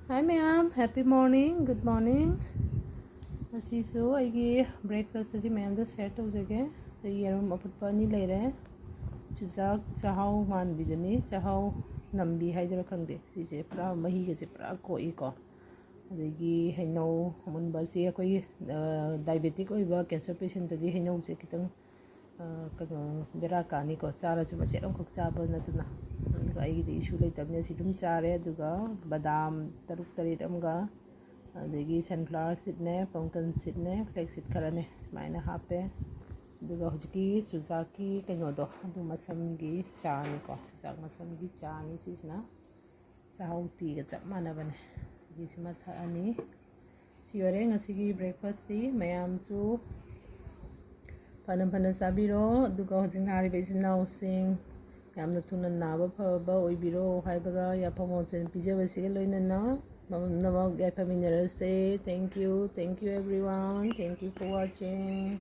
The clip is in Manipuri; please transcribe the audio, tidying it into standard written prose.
Hi ma'am, happy morning, good morning. Asisu aigi breakfast asi ma'am da share tawjage. Yerum aputpa ani leire. Chujak chahau man bijani, chahau nambi haidara khangde. Sise pura mahi gase pura koi ko. Adagi hainau munba si akoi diabetic oiba cancer patient tadi hainau se kitang bera kani ko chara chuma cheram khok chaba natuna. ꯑꯩꯒꯤꯗꯤ ꯏꯁꯨ ꯂꯩꯇꯕꯅꯤꯅ ꯁꯤ ꯑꯗꯨꯝ ꯆꯥꯔꯦ ꯑꯗꯨꯒ ꯕꯗꯥꯝ ꯇꯔꯨꯛ ꯇꯔꯦꯠ ꯑꯃꯒ ꯑꯗꯒꯤ ꯁꯟꯐ꯭ꯂꯥꯋꯔ ꯁꯤꯗꯅꯦ ꯄꯝꯀꯟ ꯁꯤꯗꯅꯦ ꯐ꯭ꯂꯦꯛ ꯁꯤꯗ ꯈꯔꯅꯦ ꯁꯨꯃꯥꯏꯅ ꯍꯥꯞꯄꯦ ꯑꯗꯨꯒ ꯍꯧꯖꯤꯛꯀꯤ ꯆꯨꯖꯥꯛꯀꯤ ꯀꯩꯅꯣꯗꯣ ꯑꯗꯨ ꯃꯁꯝꯒꯤ ꯆꯥꯅꯤꯀꯣ ꯆꯨꯖꯥꯛ ꯃꯁꯝꯒꯤ ꯆꯥꯅꯤ ꯁꯤꯁꯤꯅ ꯆꯥꯍꯧ ꯇꯤꯒ ꯆꯞ ꯃꯥꯟꯅꯕꯅꯦ ꯁꯤꯁꯤꯃ ꯊꯛꯑꯅꯤ ꯁꯤ ꯑꯣꯏꯔꯦ ꯉꯁꯤꯒꯤ ꯕ꯭ꯔꯦꯛꯐꯥꯁꯇꯤ ꯃꯌꯥꯝꯁꯨ ꯐꯅ ꯆꯥꯕꯤꯔꯣ ꯑꯗꯨꯒ ꯍꯧꯖꯤꯛ ꯅꯥꯔꯤꯕ ꯏꯆꯤꯟ ꯏꯅꯥꯎꯁꯤꯡ ꯌꯥꯝꯅ ꯊꯨꯅ ꯅꯥꯕ ꯐꯕ ꯑꯣꯏꯕꯤꯔꯣ ꯍꯥꯏꯕꯒ ꯌꯥꯏꯐ ꯄꯥꯎꯖꯦꯜ ꯄꯤꯖꯕꯁꯤꯒ ꯂꯣꯏꯅꯅ ꯄꯨꯝꯅꯃꯛ ꯌꯥꯏꯐꯃꯤꯟꯅꯔꯁꯦ. Thank you everyone. Thank you for watching.